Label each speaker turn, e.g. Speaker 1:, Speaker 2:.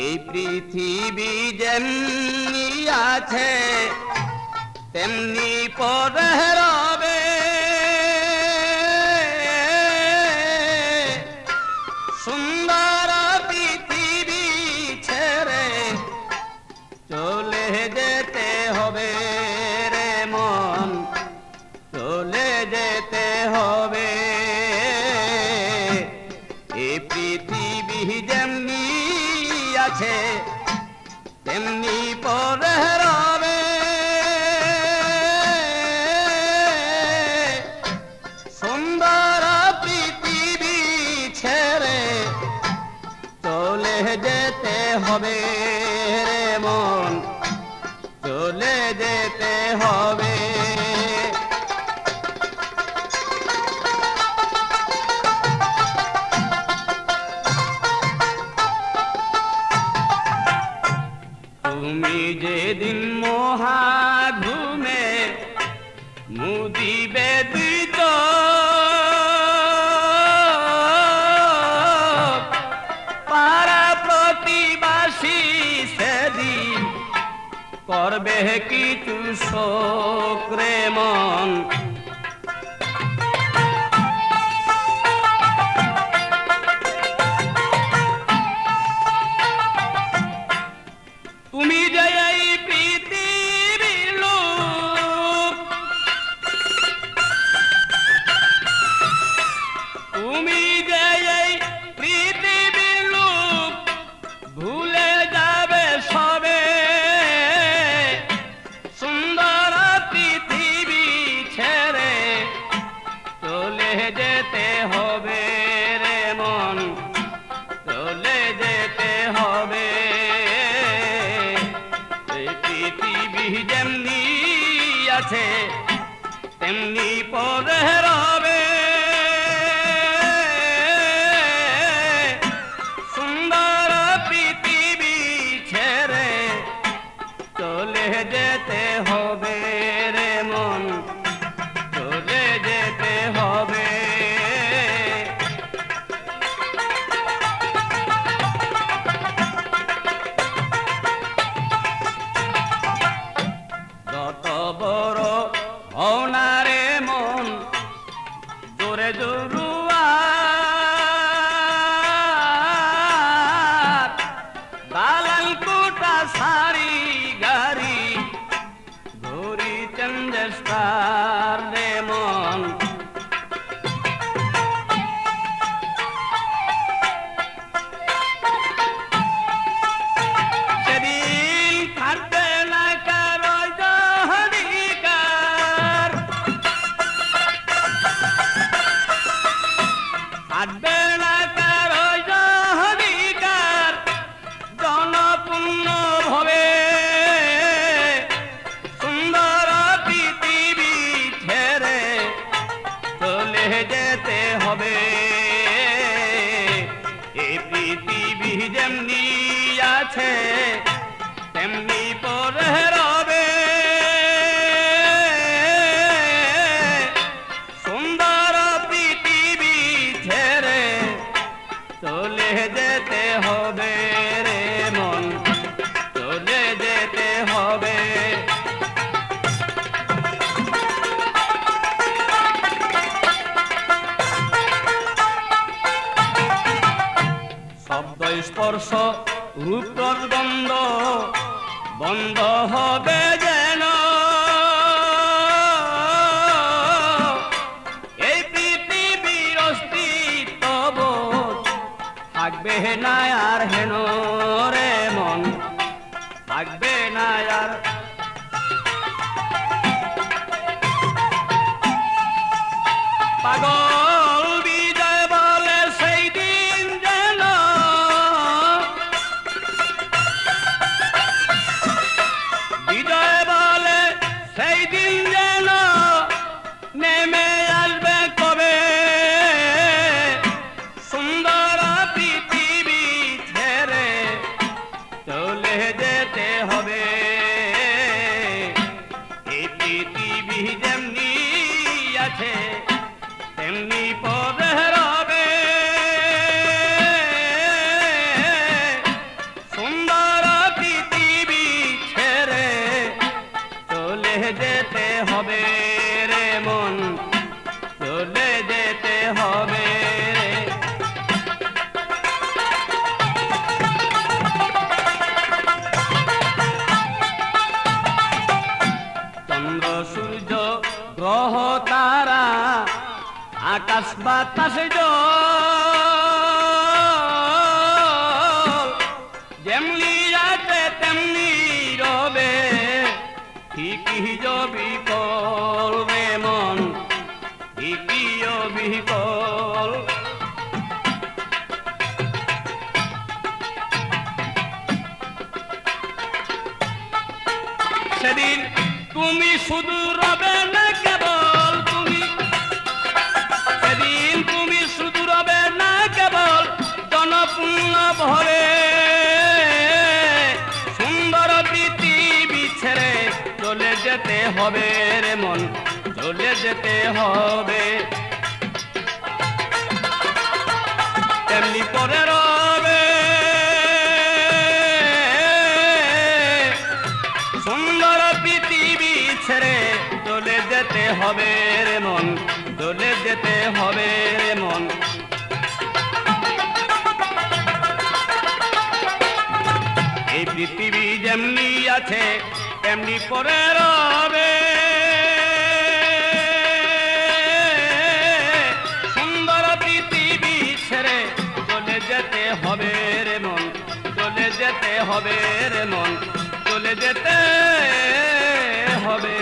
Speaker 1: এই পৃথিবী যেমনি আছে তেমনি পরে রবে, সুন্দর পৃথিবী ছেড়ে চলে যেতে হবে রে মন, চলে যেতে হবে। এই পৃথিবী যেমনি আছে তেমনি পরে রবে, সুন্দর পৃথিবী ছেড়ে চলে যেতে হবে রে মন, চলে যেতে হবে। তুমি যেদিন মহাঘুমে মুদিবে দিত, পাড়া প্রতিবাসী সেদিন করবে কিছু শোক রে মন। তুমি যে এই পৃথিবীর লোক, তুমি যে এই পৃথিবীর লোক, ভুলে যাবে সবে, সুন্দর পৃথিবী ছেড়ে চলে যেতে হবে রে মন, চলে যেতে হবে। পৃথিবী যেমনি আছে তেমনি পরে রবে, সুন্দর পৃথিবী ছেড়ে চলে যেতে হবে রে মন, চলে যেতে হবে। যত বড় হনারে মন জোরে জরুয়ার, দালাল কোটা সারি গাড়ি ঘুরি চন্দ্রস্টার রে মন। সেদিন থাকবে না কারো অধিকার, থাকবে না কারো অধিকার, জনপূর্ণ ভবে সুন্দর পৃথিবী ছেড়ে চলে যেতে হবে। এই পৃথিবী যেমনি আছে তেমনি পরে রবে, সুন্দর পৃথিবী ছেড়ে চলে যেতে হবে রে মন, চলে যেতে হবে। শব্দ স্পর্শ রূপর গন্ধ বন্ধ হবে যেন, এই পৃথিবীর অস্তিত্ব থাকবে না আর হেন রে মন, থাকবে না আর। পাগল বিজয় বলে সেই দিন যেন, বিজয় বলে সেই দিন যেন নেমে আসবে কবে, সুন্দর পৃথিবী ছেড়ে চলে যেতে হবে। এই পৃথিবী যেমনি আছে তেমনি পরে রবে। হবে রে মন, চলে যেতে হবে রে। চন্দ্র সূর্য গ্রহ তারা আকাশ বাতাসে জল যেমনি আছে তেমনি রবে, ঠিকই বিকল রে মন, ঠিকই বিকল। সেদিন তুমি শুধু রবে না কেবল, তুমি সেদিন তুমি শুধু রবে না কেবল জনপূর্ণ ভরে, সুন্দর পৃথিবী ছেড়ে চলে যেতে হবে রে মন, চলে যেতে হবে। তেমনি পরে রবে সুন্দর পৃথিবী ছেড়ে চলে যেতে হবে রে মন, চলে যেতে হবে রে মন। এই পৃথিবী যেমনি আছে তেমনি পরে রবে, সুন্দর পৃথিবী ছেড়ে চলে যেতে হবে রে মন, চলে যেতে হবে রে মন, চলে যেতে হবে।